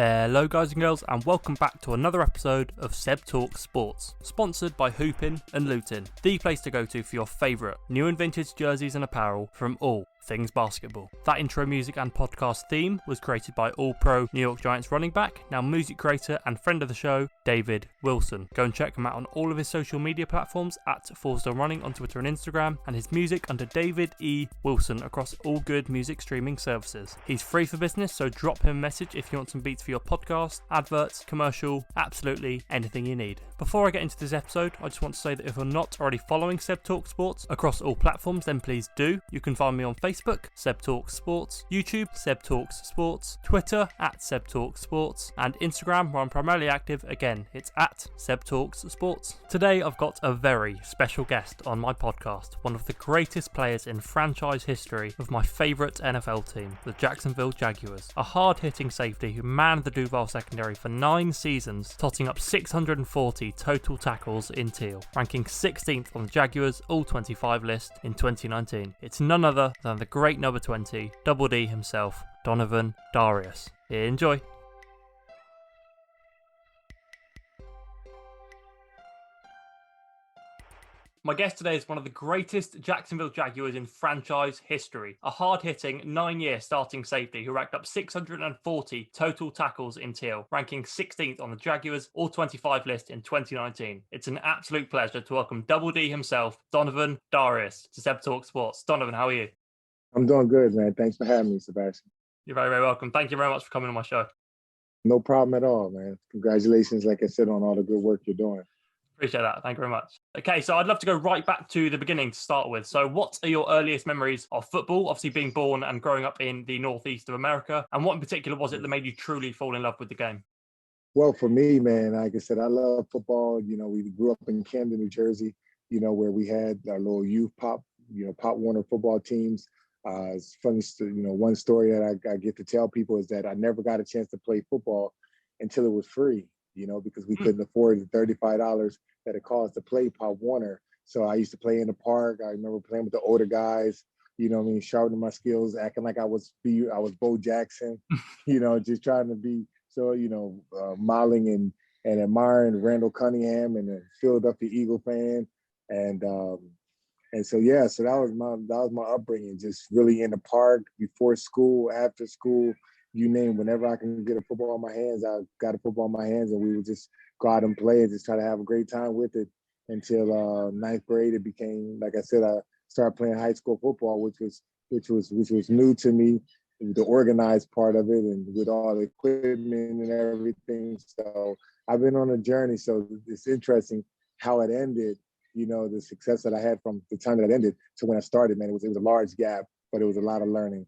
Hello guys and girls, and welcome back to another episode of Seb Talks Sports, sponsored by Hoopin and Luton, the place to go to for your favourite new and vintage jerseys and apparel from all things basketball. That intro music and podcast theme was created by All-Pro New York Giants running back, now music creator and friend of the show, David Wilson. Go and check him out on all of his social media platforms at Fourstone Running on Twitter and Instagram, and his music under David E. Wilson across all good music streaming services. He's free for business, so drop him a message if you want some beats for your podcast, adverts, commercial, absolutely anything you need. Before I get into this episode, I just want to say that if you're not already following Seb Talks Sports across all platforms, then please do. You can find me on Facebook, Seb Talks Sports, YouTube, Seb Talks Sports, Twitter at Seb Talks Sports, and Instagram, where I'm primarily active. Again, it's at Seb Talks Sports. Today I've got a very special guest on my podcast, one of the greatest players in franchise history of my favourite NFL team, the Jacksonville Jaguars. A hard-hitting safety who manned the Duval secondary for 9 seasons, totting up 640 total tackles in teal, ranking 16th on the Jaguars All-25 list in 2019. It's none other than the great number 20, Double D himself, Donovin Darius. Enjoy. My guest today is one of the greatest Jacksonville Jaguars in franchise history. A hard-hitting 9-year starting safety who racked up 640 total tackles in teal, ranking 16th on the Jaguars All-25 list in 2019. It's an absolute pleasure to welcome Double D himself, Donovin Darius, to Seb Talks Sports. Donovin, how are you? I'm doing good, man. Thanks for having me, Sebastian. You're very, very welcome. Thank you very much for coming on my show. No problem at all, man. Congratulations, like I said, on all the good work you're doing. Appreciate that. Thank you very much. Okay, so I'd love to go right back to the beginning to start with. So what are your earliest memories of football, obviously being born and growing up in the northeast of America? And what in particular was it that made you truly fall in love with the game? Well, for me, man, like I said, I love football. You know, we grew up in Camden, New Jersey, you know, where we had our little youth Pop Warner football teams. It's funny, one story that I get to tell people is that I never got a chance to play football until it was free, you know, because we couldn't afford the $35 that it cost to play Pop Warner. So I used to play in the park. I remember playing with the older guys, you know what I mean, sharpening my skills, acting like I was Bo Jackson, you know, just trying to be so, modeling and admiring Randall Cunningham and a Philadelphia Eagle fan. And so that was my upbringing, just really in the park, before school, after school, you name. Whenever I can get a football in my hands, I got a football in my hands, and we would just go out and play and just try to have a great time with it until 9th grade. It became, like I said, I started playing high school football, which was new to me, the organized part of it, and with all the equipment and everything. So I've been on a journey. So it's interesting how it ended. You know, the success that I had from the time that it ended to when I started, man, it was a large gap, but it was a lot of learning.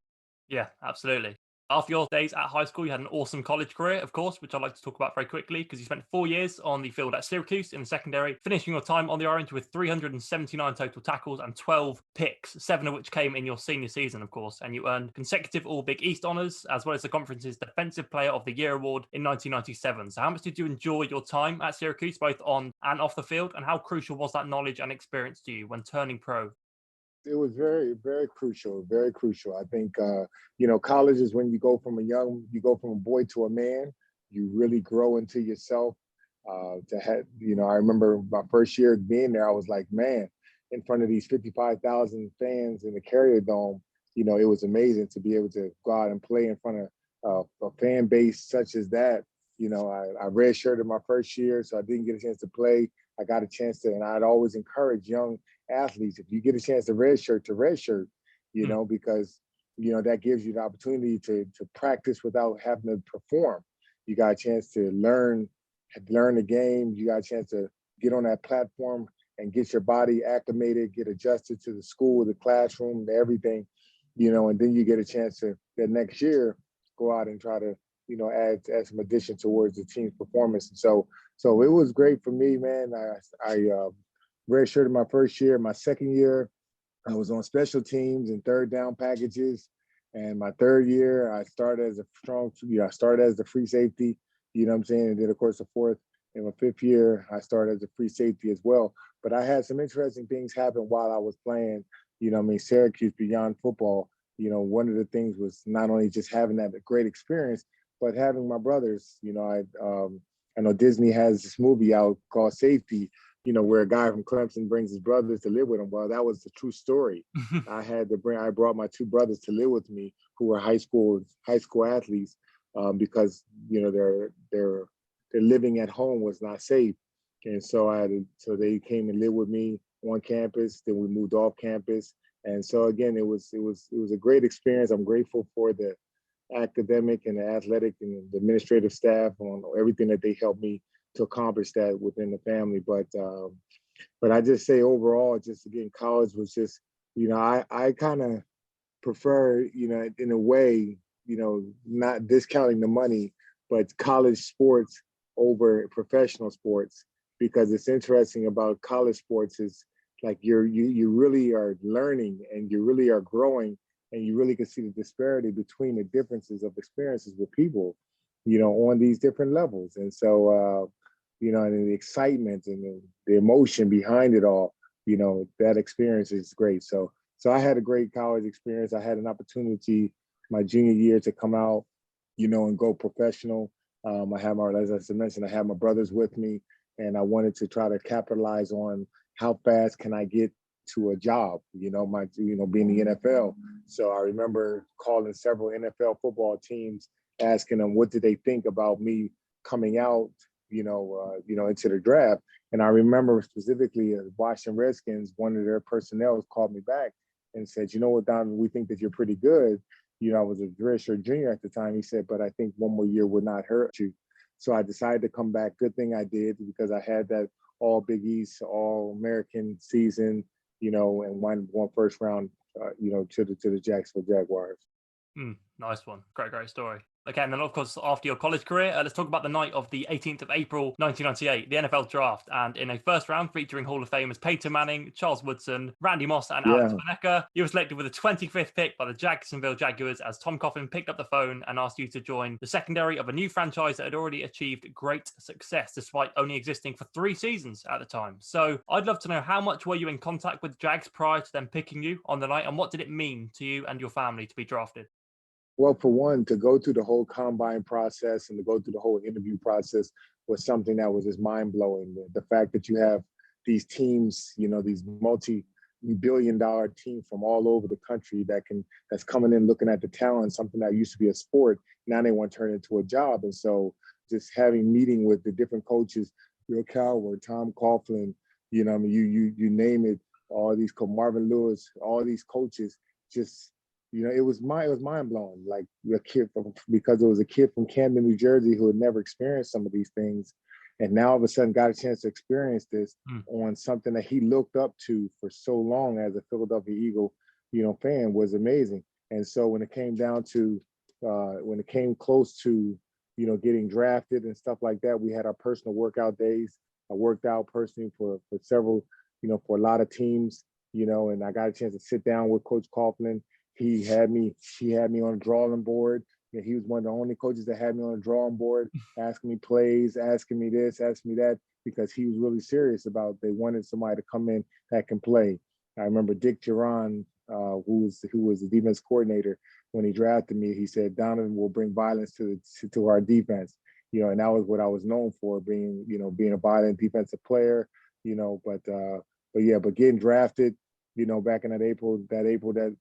Yeah, absolutely. After your days at high school, you had an awesome college career, of course, which I'd like to talk about very quickly, because you spent 4 years on the field at Syracuse in the secondary, finishing your time on the orange with 379 total tackles and 12 picks, 7 of which came in your senior season, of course, and you earned consecutive All-Big East honors, as well as the conference's Defensive Player of the Year award in 1997. So how much did you enjoy your time at Syracuse, both on and off the field, and how crucial was that knowledge and experience to you when turning pro? It was very, very crucial, very crucial. I think, college is when you go from a boy to a man. You really grow into yourself. I remember my first year being there, I was like, man, in front of these 55,000 fans in the Carrier Dome, you know, it was amazing to be able to go out and play in front of a fan base such as that. You know, I redshirted my first year, so I didn't get a chance to play. I got a chance to, and I'd always encourage young athletes, if you get a chance to redshirt, you know, because, you know, that gives you the opportunity to practice without having to perform. You got a chance to learn the game. You got a chance to get on that platform and get your body acclimated, get adjusted to the school, the classroom, everything, you know, and then you get a chance to the next year go out and try to, you know, add some addition towards the team's performance. And so it was great for me, man. I redshirted my first year. My second year, I was on special teams and third down packages. And my third year, I started as the free safety, you know what I'm saying? And then, of course, the fourth and my fifth year, I started as a free safety as well. But I had some interesting things happen while I was playing, you know what I mean, Syracuse beyond football. You know, one of the things was not only just having that great experience, but having my brothers, I know Disney has this movie out called Safety, where a guy from Clemson brings his brothers to live with him. Well, that was the true story. I brought my two brothers to live with me, who were high school athletes, because their living at home was not safe, and so they came and lived with me on campus. Then we moved off campus, and so again, it was a great experience. I'm grateful for the academic and the athletic and the administrative staff on everything that they helped me to accomplish that within the family. But I just say overall, just again, college was just, I kind of prefer, in a way, not discounting the money, but college sports over professional sports, because it's interesting about college sports is like you really are learning and you really are growing, and you really can see the disparity between the differences of experiences with people, on these different levels. And so, and the excitement and the emotion behind it all, that experience is great. So I had a great college experience. I had an opportunity my junior year to come out, and go professional. As I mentioned, I had my brothers with me, and I wanted to try to capitalize on how fast can I get to a job, being the NFL. So I remember calling several NFL football teams, asking them what did they think about me coming out, into the draft. And I remember specifically Washington Redskins, one of their personnel called me back and said, you know what, Donovan, we think that you're pretty good. I was a redshirt junior at the time. He said, but I think one more year would not hurt you. So I decided to come back. Good thing I did, because I had that all Big East, all American season, and one first round, to the Jacksonville Jaguars. Nice one. Great story. Okay, and then of course, after your college career, let's talk about the night of the 18th of April, 1998, the NFL draft. And in a first round featuring Hall of Famers Peyton Manning, Charles Woodson, Randy Moss, and Alex Vaneka, you were selected with the 25th pick by the Jacksonville Jaguars as Tom Coughlin picked up the phone and asked you to join the secondary of a new franchise that had already achieved great success despite only existing for 3 seasons at the time. So I'd love to know, how much were you in contact with Jags prior to them picking you on the night, and what did it mean to you and your family to be drafted? Well, for one, to go through the whole combine process and to go through the whole interview process was something that was just mind-blowing. The fact that you have these teams, these multi-billion-dollar teams from all over the country that's coming in looking at the talent, something that used to be a sport, now they want to turn it into a job. And so just meeting with the different coaches, Bill Cowher, Tom Coughlin, you name it, all these Marvin Lewis, all these coaches, just it was mind blowing. Like because it was a kid from Camden, New Jersey, who had never experienced some of these things, and now all of a sudden got a chance to experience this on something that he looked up to for so long as a Philadelphia Eagle, fan, was amazing. And so when it came close to, getting drafted and stuff like that, we had our personal workout days. I worked out personally for several, for a lot of teams, and I got a chance to sit down with Coach Coughlin. He had me on a drawing board. He was one of the only coaches that had me on a drawing board, asking me plays, asking me this, asking me that, because he was really serious about, they wanted somebody to come in that can play. I remember Dick Geron, who was the defense coordinator, when he drafted me, he said, Donovan will bring violence to our defense. And that was what I was known for, being a violent defensive player, but getting drafted, back in that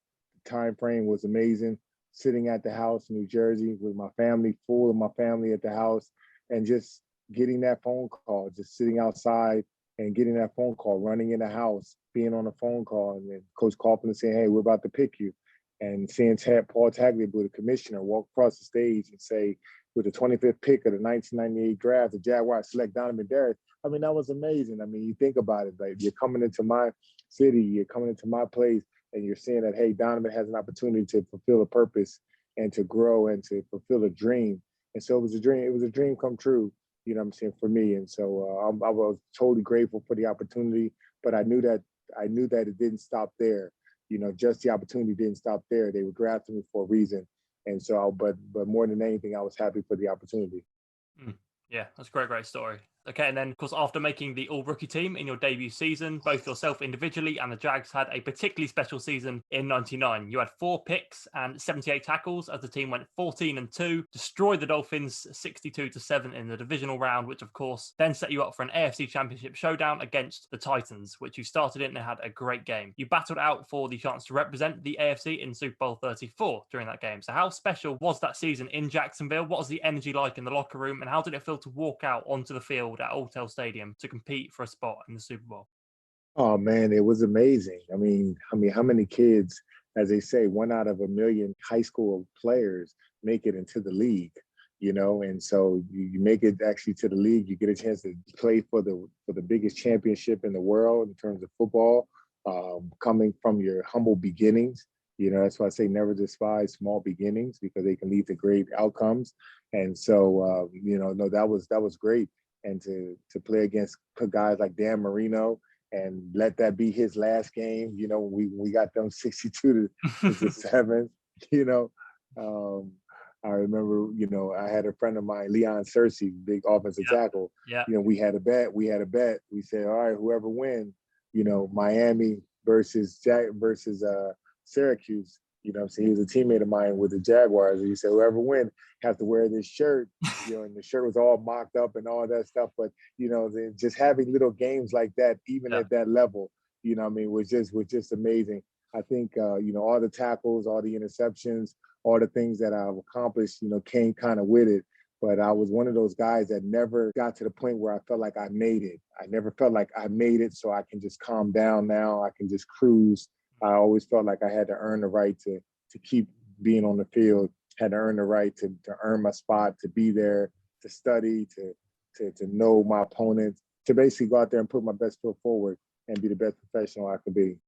time frame was amazing. Sitting at the house in New Jersey with my family, full of my family at the house, and just getting that phone call, just sitting outside and getting that phone call, running in the house, being on a phone call, and then Coach Coughlin saying, hey, we're about to pick you. And seeing Paul Tagliabue, the commissioner, walk across the stage and say, with the 25th pick of the 1998 draft, the Jaguars select Donovin Darius. I mean, that was amazing. I mean, you think about it, like, you're coming into my city, you're coming into my place, and you're seeing that, hey, Donovan has an opportunity to fulfill a purpose and to grow and to fulfill a dream. And so it was a dream. It was a dream come true, for me. And so I was totally grateful for the opportunity, but I knew that it didn't stop there. Just the opportunity didn't stop there. They were drafting me for a reason. And so, but more than anything, I was happy for the opportunity. Yeah, that's a great story. Okay, and then, of course, after making the all-rookie team in your debut season, both yourself individually and the Jags had a particularly special season in '99. You had 4 picks and 78 tackles as the team went 14-2, destroyed the Dolphins 62-7 in the divisional round, which, of course, then set you up for an AFC Championship showdown against the Titans, which you started in and had a great game. You battled out for the chance to represent the AFC in Super Bowl 34 during that game. So how special was that season in Jacksonville? What was the energy like in the locker room, and how did it feel to walk out onto the field at Alltel Stadium to compete for a spot in the Super Bowl? Oh man, it was amazing. How many kids, as they say, 1 out of a million high school players make it into the league, and so you make it actually to the league, you get a chance to play for the biggest championship in the world in terms of football, coming from your humble beginnings. That's why I say never despise small beginnings because they can lead to great outcomes. And so, no, that was great. And to play against guys like Dan Marino and let that be his last game, we got them 62-7, I remember, I had a friend of mine, Leon Searcy, big offensive tackle. Yeah. We had a bet. We said, all right, whoever wins, Miami versus Syracuse. So he was a teammate of mine with the Jaguars. And he said, whoever wins have to wear this shirt. And the shirt was all mocked up and all that stuff. But, just having little games like that, even at that level, was just amazing. I think, all the tackles, all the interceptions, all the things that I've accomplished, came kind of with it. But I was one of those guys that never got to the point where I felt like I made it. I never felt like I made it, so I can just calm down now. I can just cruise. I always felt like I had to earn the right to keep being on the field, had to earn the right to earn my spot, to be there, to study, to know my opponents, to basically go out there and put my best foot forward and be the best professional I could be.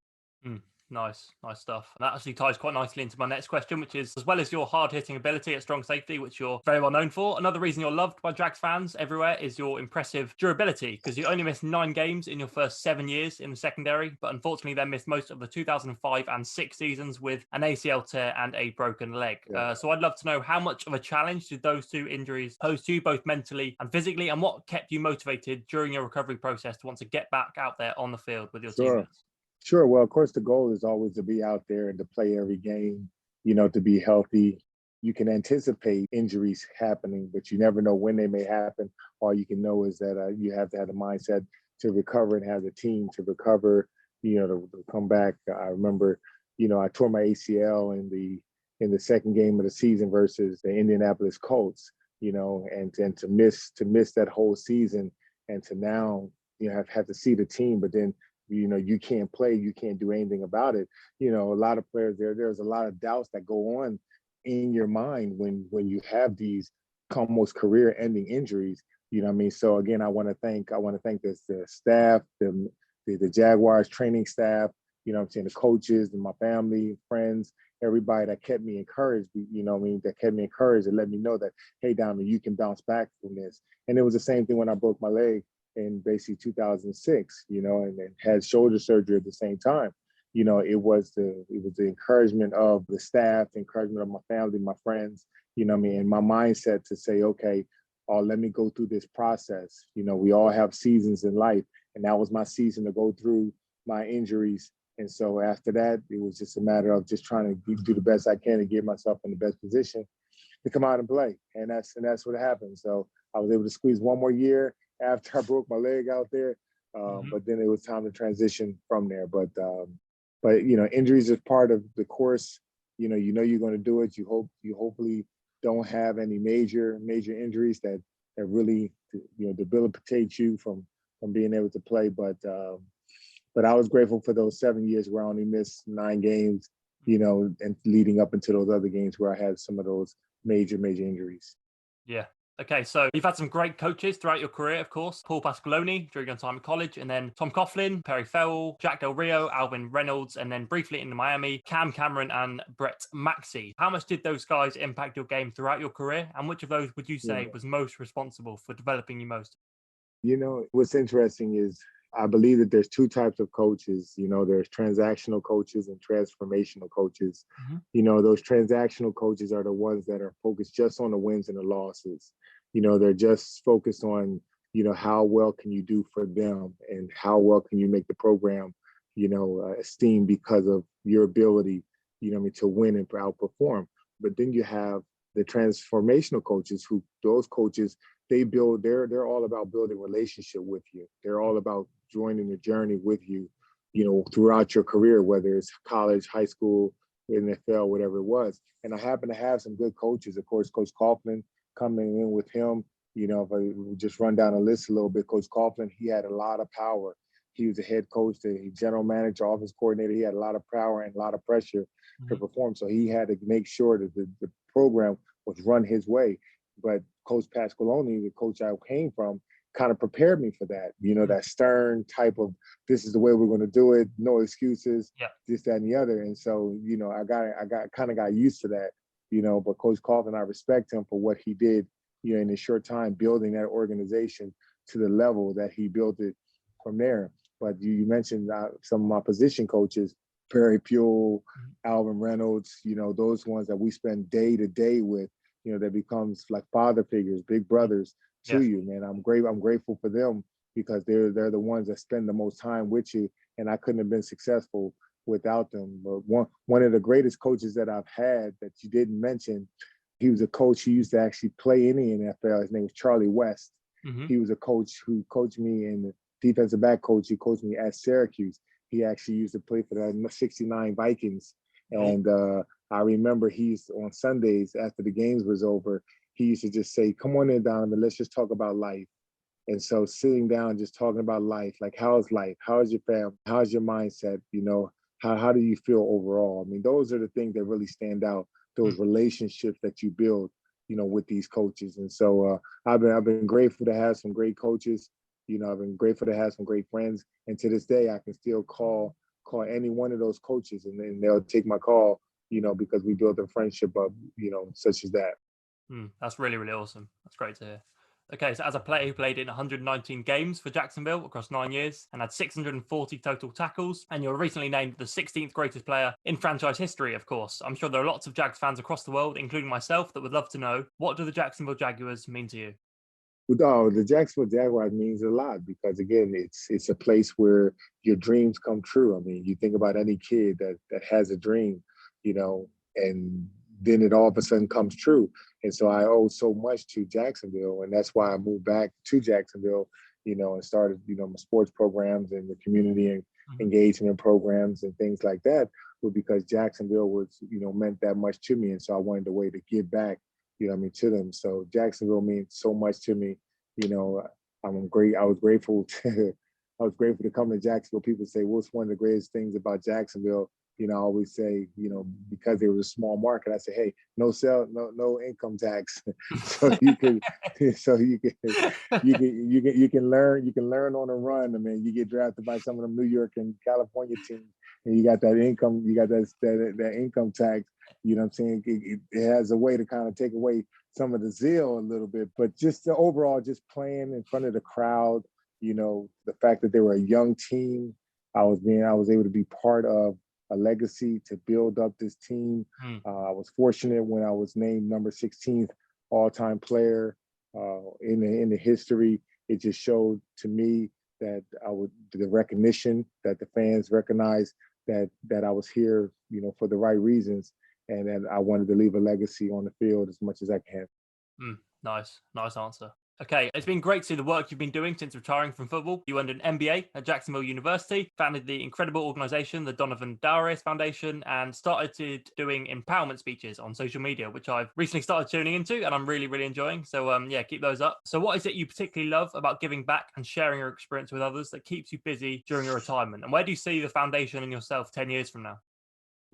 Nice stuff. And that actually ties quite nicely into my next question, which is, as well as your hard-hitting ability at strong safety, which you're very well known for, another reason you're loved by Jags fans everywhere is your impressive durability, because you only missed 9 games in your first 7 years in the secondary, but unfortunately then missed most of the 2005 and 6 seasons with an ACL tear and a broken leg. So I'd love to know, how much of a challenge did those 2 injuries pose to you, both mentally and physically, and what kept you motivated during your recovery process to want to get back out there on the field with your teammates? Sure. Well, of course, the goal is always to be out there and to play every game, to be healthy. You can anticipate injuries happening, but you never know when they may happen. All you can know is that you have to have the mindset to recover and have the team to recover, to come back. I remember, I tore my ACL in the second game of the season versus the Indianapolis Colts, and to miss that whole season, and to now, have to see the team, but then you can't play, you can't do anything about it. A lot of players there's a lot of doubts that go on in your mind when you have these almost career-ending injuries. So again, I want to thank the staff, the Jaguars training staff, the coaches and my family, friends, everybody that kept me encouraged, that kept me encouraged and let me know that, hey, Diamond, you can bounce back from this. And it was the same thing when I broke my leg in basically 2006, and had shoulder surgery at the same time. It was the encouragement of the staff, the encouragement of my family, my friends, and my mindset to say, okay, let me go through this process. We all have seasons in life, and that was my season to go through my injuries. And so after that, it was just a matter of just trying to do the best I can to get myself in the best position to come out and play. And that's what happened. So I was able to squeeze one more year after I broke my leg out there. But then it was time to transition from there. But injuries is part of the course. You're going to do it. You hopefully don't have any major injuries that really debilitate you from being able to play. But I was grateful for those 7 years where I only missed 9 games, and leading up into those other games where I had some of those major injuries. Yeah. Okay, so you've had some great coaches throughout your career, of course. Paul Pasqualoni during your time at college, and then Tom Coughlin, Perry Farrell, Jack Del Rio, Alvin Reynolds, and then briefly in Miami, Cam Cameron and Brett Maxey. How much did those guys impact your game throughout your career, and which of those would you say was most responsible for developing you most? What's interesting is I believe that there's 2 types of coaches. There's transactional coaches and transformational coaches. Those transactional coaches are the ones that are focused just on the wins and the losses. They're just focused on how well can you do for them and how well can you make the program, esteemed because of your ability, to win and outperform. But then you have the transformational coaches those coaches, they're all about building relationship with you. They're all about joining the journey with you, throughout your career, whether it's college, high school, NFL, whatever it was. And I happen to have some good coaches. Of course, Coach Coughlin, coming in with him, if I just run down a list a little bit, Coach Coughlin, he had a lot of power. He was a head coach, the general manager, office coordinator. He had a lot of power and a lot of pressure to perform. So he had to make sure that the program was run his way. But Coach Pasqualoni, the coach I came from, kind of prepared me for that, that stern type of, this is the way we're going to do it, no excuses, this, that, and the other. And so, I got used to that, but Coach Coughlin, I respect him for what he did, in a short time, building that organization to the level that he built it from there. But you mentioned some of my position coaches, Perry Pugh, Alvin Reynolds, those ones that we spend day to day with, that becomes like father figures, big brothers to you, man. I'm grateful for them because they're the ones that spend the most time with you, and I couldn't have been successful without them. But one of the greatest coaches that I've had that you didn't mention, he was a coach who used to actually play in the NFL. His name was Charlie West. He was a coach who coached me in the defensive back coach. He coached me at Syracuse. He actually used to play for the 69 Vikings. And I remember on Sundays after the games was over, he used to just say, come on in, Donovan, let's just talk about life. And so sitting down, just talking about life, like how's life? How's your family? How's your mindset? How do you feel overall? I mean, those are the things that really stand out, those relationships that you build, with these coaches. And so I've been grateful to have some great coaches. I've been grateful to have some great friends. And to this day, I can still call any one of those coaches and they'll take my call, because we built a friendship up, such as that. That's really, really awesome. That's great to hear. Okay, so as a player who played in 119 games for Jacksonville across 9 years and had 640 total tackles, and you're recently named the 16th greatest player in franchise history, of course. I'm sure there are lots of Jags fans across the world, including myself, that would love to know, what do the Jacksonville Jaguars mean to you? The Jacksonville Jaguars means a lot because, again, it's a place where your dreams come true. I mean, you think about any kid that has a dream, and then it all of a sudden comes true. And so I owe so much to Jacksonville, and that's why I moved back to Jacksonville, and started, my sports programs and the community and engagement programs and things like that, because Jacksonville was, meant that much to me. And so I wanted a way to give back, to them. So Jacksonville means so much to me. I'm great. I was grateful to come to Jacksonville. People say, what's one of the greatest things about Jacksonville? I always say, because it was a small market, I say, hey, no income tax. so you can learn on the run. I mean, you get drafted by some of them New York and California teams, and you got that income tax. You know what I'm saying? It has a way to kind of take away some of the zeal a little bit, but just the overall, just playing in front of the crowd, the fact that they were a young team, I was able to be part of a legacy to build up this team. I was fortunate when I was named number 16th all-time player in the history. It just showed to me that the recognition that the fans recognized that I was here, for the right reasons, and that I wanted to leave a legacy on the field as much as I can. Nice answer. Okay, it's been great to see the work you've been doing since retiring from football. You earned an MBA at Jacksonville University, founded the incredible organization, the Donovin Darius Foundation, and started doing empowerment speeches on social media, which I've recently started tuning into and I'm really, really enjoying. So keep those up. So what is it you particularly love about giving back and sharing your experience with others that keeps you busy during your retirement? And where do you see the foundation and yourself 10 years from now?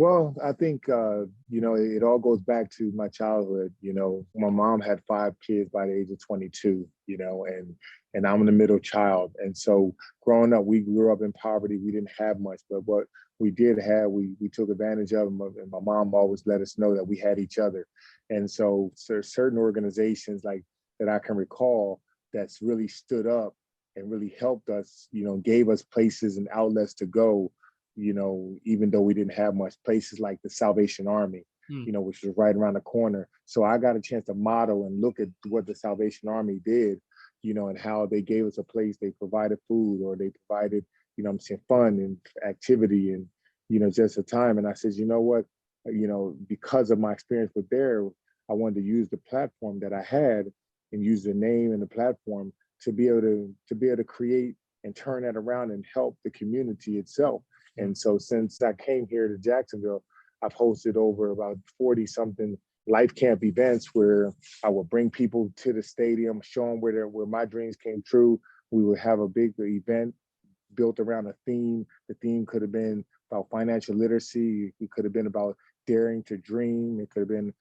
Well, I think, it all goes back to my childhood. My mom had 5 kids by the age of 22, and I'm the middle child. And so growing up, we grew up in poverty. We didn't have much, but what we did have, we took advantage of them. And my mom always let us know that we had each other. And so there's certain organizations like that I can recall that's really stood up and really helped us, gave us places and outlets to go, even though we didn't have much, places like the Salvation Army, which was right around the corner. So I got a chance to model and look at what the Salvation Army did, and how they gave us a place, they provided food, or they provided, fun and activity, and, just a time. And I said, you know what, because of my experience with there, I wanted to use the platform that I had and use the name and the platform to be able to create and turn that around and help the community itself. And so since I came here to Jacksonville, I've hosted over about 40 something life camp events where I would bring people to the stadium, show them where my dreams came true. We would have a big event built around a theme. The theme could have been about financial literacy. It could have been about daring to dream. It could have been,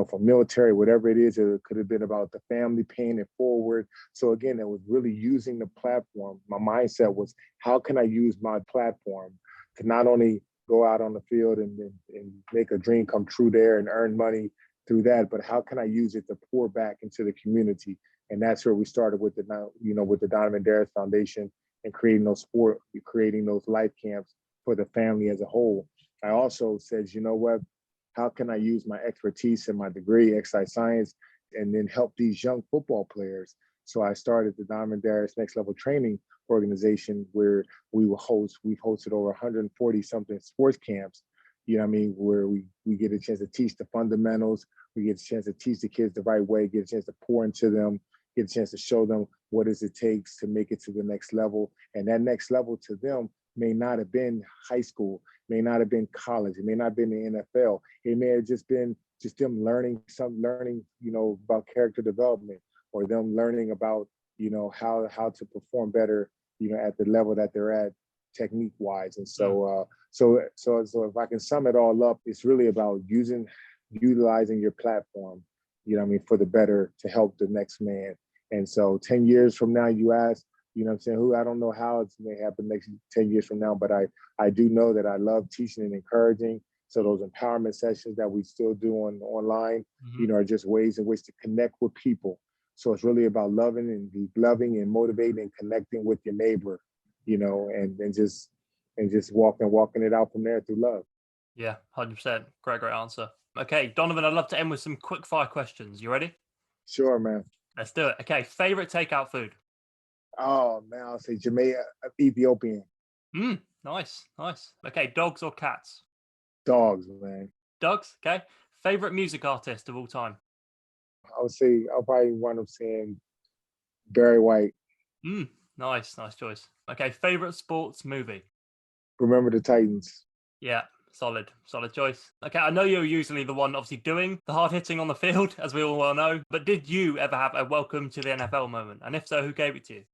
for military, whatever it is. It could have been about the family paying it forward. So again, it was really using the platform. My mindset was, how can I use my platform to not only go out on the field and make a dream come true there and earn money through that, but how can I use it to pour back into the community? And that's where we started with the Donovin Darius Foundation and creating those life camps for the family as a whole. I also said, you know what, how can I use my expertise and my degree, exercise science, and then help these young football players? So I started the Donovin Darius Next Level Training organization, where we've hosted over 140 something sports camps, where we get a chance to teach the fundamentals, we get a chance to teach the kids the right way, get a chance to pour into them, get a chance to show them what it takes to make it to the next level. And that next level to them may not have been high school, may not have been college, it may not have been the NFL. It may have just been them learning, about character development, or them learning about, how to perform better, at the level that they're at technique wise. And so if I can sum it all up, it's really about utilizing your platform, for the better, to help the next man. And so 10 years from now, you ask, I don't know how it's going to happen next 10 years from now, but I do know that I love teaching and encouraging. So those empowerment sessions that we still do online, are just ways in which to connect with people. So it's really about loving and motivating and connecting with your neighbor, and just walking it out from there through love. Yeah, 100%. Great answer. Okay, Donovan, I'd love to end with some quick fire questions. You ready? Sure, man. Let's do it. Okay, favorite takeout food? Oh, man, I'll say Jamaica, Ethiopian. Nice. Okay, dogs or cats? Dogs, man. Dogs, okay. Favorite music artist of all time? I'll probably wind up saying Barry White. Nice choice. Okay, favorite sports movie? Remember the Titans. Yeah, solid choice. Okay, I know you're usually the one obviously doing the hard hitting on the field, as we all well know, but did you ever have a welcome to the NFL moment? And if so, who gave it to you?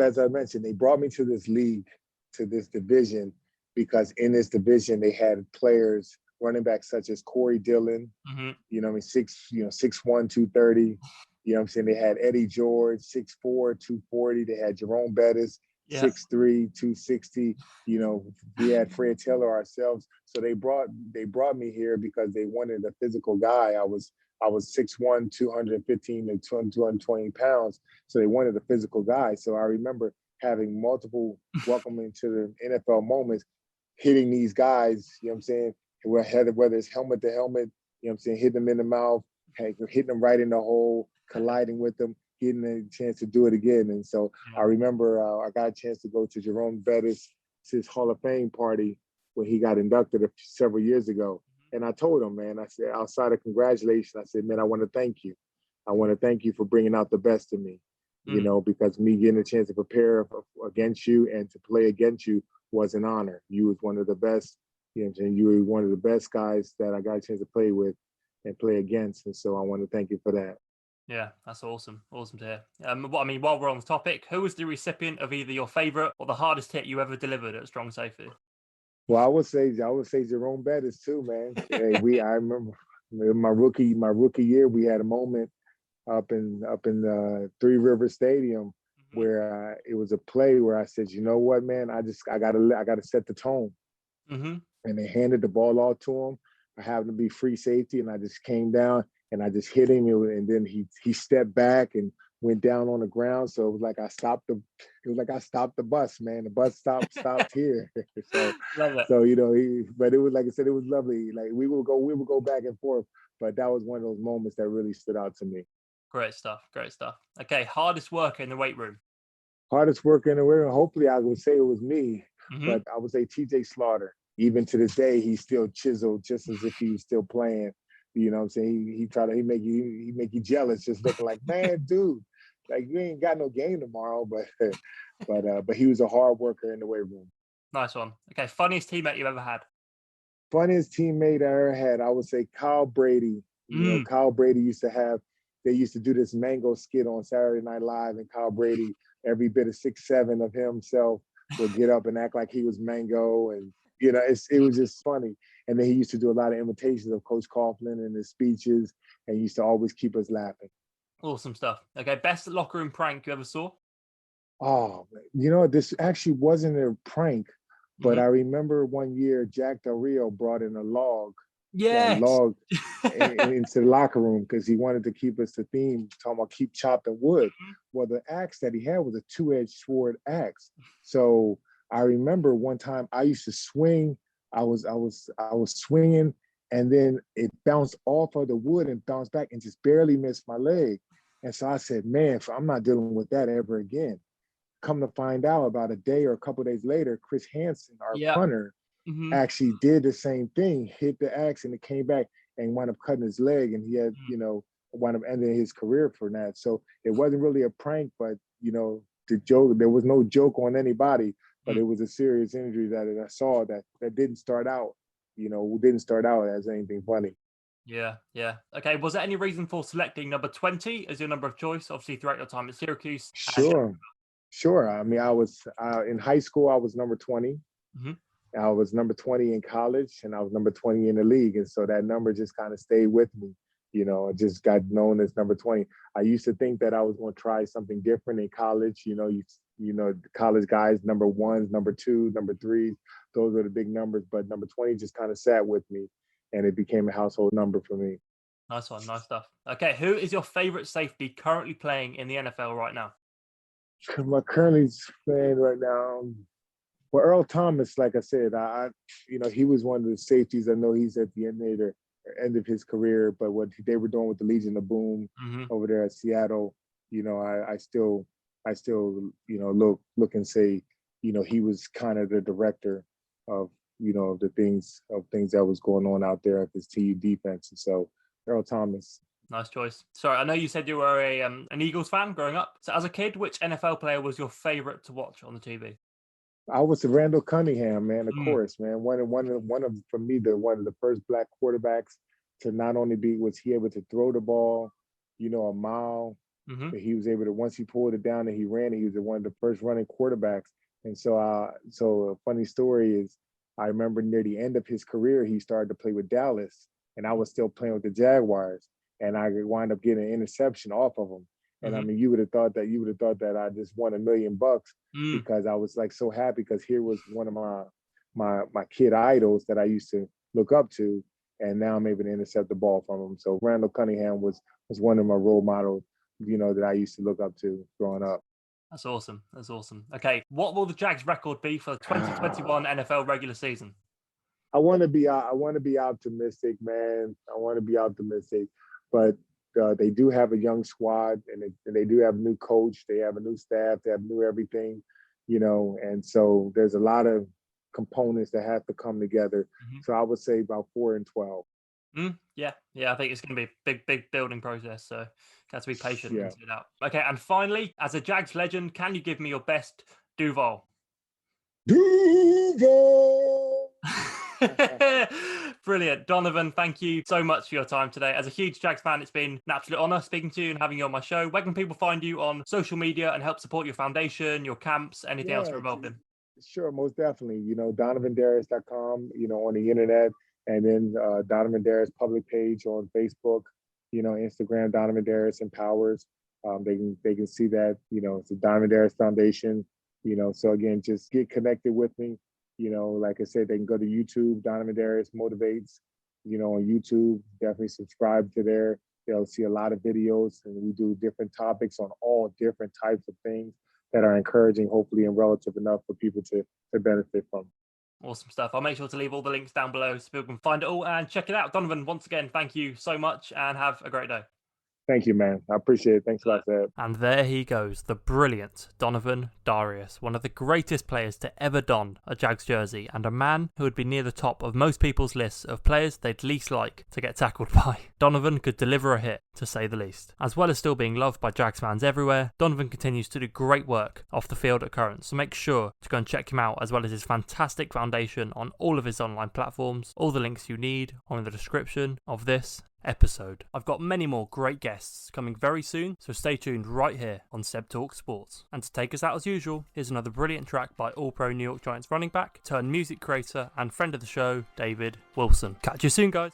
As I mentioned, they brought me to this league, to this division, because in this division they had players, running backs such as Corey Dillon, 6'1", 230. They had Eddie George, 6'4", 240. They had Jerome Bettis, 6'3", 260. We had Fred Taylor ourselves. So they brought me here because they wanted a physical guy. I was 6'1", 215 to 220 pounds. So they wanted a physical guy. So I remember having multiple welcoming to the NFL moments, hitting these guys, whether it's helmet to helmet, hitting them in the mouth, hitting them right in the hole, colliding with them, getting a chance to do it again. And so I remember I got a chance to go to Jerome Bettis' Hall of Fame party when he got inducted several years ago. And I told him, man, I said, outside of congratulations, I said, man, I want to thank you. I want to thank you for bringing out the best in me, because me getting a chance to prepare against you and to play against you was an honor. You was one of the best, you were one of the best guys that I got a chance to play with and play against. And so I want to thank you for that. Yeah, that's awesome. Awesome to hear. While we're on the topic, who was the recipient of either your favorite or the hardest hit you ever delivered at strong safety? Well, I would say Jerome Bettis too, man. I remember my rookie year, we had a moment up in Three River Stadium where it was a play where I said, you know what, man, I gotta set the tone. And they handed the ball off to him. I happened to be free safety, and I just came down and I just hit him, and then he stepped back and went down on the ground. So it was like I stopped the bus, man. The bus stopped here. So but it was, like I said, it was lovely. Like we would go back and forth, but that was one of those moments that really stood out to me. Great stuff. Great stuff. Okay, hardest worker in the weight room. Hardest worker in the world. Hopefully, I would say it was me, Mm-hmm. but I would say TJ Slaughter. Even to this day, he's still chiseled, just as if he was still playing. You know what I'm saying? He make you jealous, just looking like, man, dude, like you ain't got no game tomorrow. But but he was a hard worker in the weight room. Nice one. Okay, funniest teammate you've ever had. Funniest teammate I ever had, I would say Kyle Brady. You know, Mm. Kyle Brady they used to do this mango skit on Saturday Night Live, and Kyle Brady, every bit of 6'7" of himself, would get up and act like he was Mango. And, you know, it was just funny. And then he used to do a lot of imitations of Coach Coughlin in his speeches, and he used to always keep us laughing. Awesome stuff. Okay, best locker room prank you ever saw. Oh, you know, this actually wasn't a prank, but Mm-hmm. I remember one year Jack Del Rio brought in a log Yes. into the locker room because he wanted to keep us the theme, talking about keep chopping wood. Well, the axe that he had was a two-edged sword axe. So I remember one time I used to swing. I was swinging, and then it bounced off of the wood and bounced back and just barely missed my leg. And so I said, man, I'm not dealing with that ever again. Come to find out, about a day or a couple of days later, Chris Hansen, our Yeah. punter, Mm-hmm. actually did the same thing, hit the axe, and it came back and wound up cutting his leg, and he had, you know, wound up ending his career for that. So it wasn't really a prank, but, you know, the joke, there was no joke on anybody, but it was a serious injury that I saw that didn't start out, as anything funny. Yeah, yeah. Okay, was there any reason for selecting number 20 as your number of choice? Obviously, throughout your time at Syracuse. Sure. I mean, I was in high school, I was number 20. Mm-hmm. I was number 20 in college, and I was number 20 in the league. And so that number just kind of stayed with me. You know, it just got known as number 20. I used to think that I was going to try something different in college. You know, the college guys, number ones, number two, number threes, those were the big numbers. But number 20 just kind of sat with me, and it became a household number for me. Nice one. Nice stuff. Okay, who is your favorite safety currently playing in the NFL right now? My currently playing right now, well, Earl Thomas, like I said, he was one of the safeties. I know he's at the end of his career, but what they were doing with the Legion of Boom Mm-hmm. over there at Seattle, you know, I still, you know, look and say, you know, he was kind of the director of, you know, the things that was going on out there at this TU defense. And so Earl Thomas. Nice choice. Sorry, I know you said you were an Eagles fan growing up. So as a kid, which NFL player was your favorite to watch on the TV? I was Randall Cunningham, man. Of course, man. One of for me, one of the first black quarterbacks to not only was he able to throw the ball, you know, a mile, Mm-hmm. but he was able to, once he pulled it down and he ran it, he was one of the first running quarterbacks. And so, so a funny story is, I remember near the end of his career, he started to play with Dallas, and I was still playing with the Jaguars, and I wound up getting an interception off of him. And I mean, you would have thought that I just won $1 million because I was like so happy because here was one of my kid idols that I used to look up to, and now I'm able to intercept the ball from him. So Randall Cunningham was one of my role models, you know, that I used to look up to growing up. That's awesome. That's awesome. Okay, what will the Jags record be for the 2021 NFL regular season? I want to be optimistic, man. I want to be optimistic, but they do have a young squad, and they do have a new coach. They have a new staff. They have new everything, you know. And so there's a lot of components that have to come together. Mm-hmm. So I would say about 4-12. Yeah. I think it's going to be a big building process. So got to be patient Yeah. and see it out. Okay, and finally, as a Jags legend, can you give me your best Duval? Duval. Brilliant. Donovan, thank you so much for your time today. As a huge Jags fan, it's been an absolute honor speaking to you and having you on my show. Where can people find you on social media and help support your foundation, your camps, anything else you're involved in? Sure, most definitely. You know, DonovanDarius.com, you know, on the internet, and then Donovan Darius public page on Facebook, you know, Instagram, Donovan Darius Empowers. They can see that, you know, it's the Donovan Darius Foundation, you know. So again, just get connected with me. You know, like I said, they can go to YouTube, Donovan Darius Motivates, you know, on YouTube. Definitely subscribe to there. They'll see a lot of videos, and we do different topics on all different types of things that are encouraging, hopefully, and relative enough for people to benefit from. Awesome stuff. I'll make sure to leave all the links down below so people can find it all and check it out. Donovan, once again, thank you so much and have a great day. Thank you, man. I appreciate it. Thanks a lot, Seb. And there he goes, the brilliant Donovin Darius, one of the greatest players to ever don a Jags jersey, and a man who would be near the top of most people's lists of players they'd least like to get tackled by. Donovan could deliver a hit, to say the least. As well as still being loved by Jags fans everywhere, Donovan continues to do great work off the field at current, so make sure to go and check him out, as well as his fantastic foundation on all of his online platforms. All the links you need are in the description of this episode. I've got many more great guests coming very soon, so stay tuned right here on Seb Talks Sports. And to take us out as usual, here's another brilliant track by All-Pro New York Giants running back, turned music creator and friend of the show, David Wilson. Catch you soon, guys.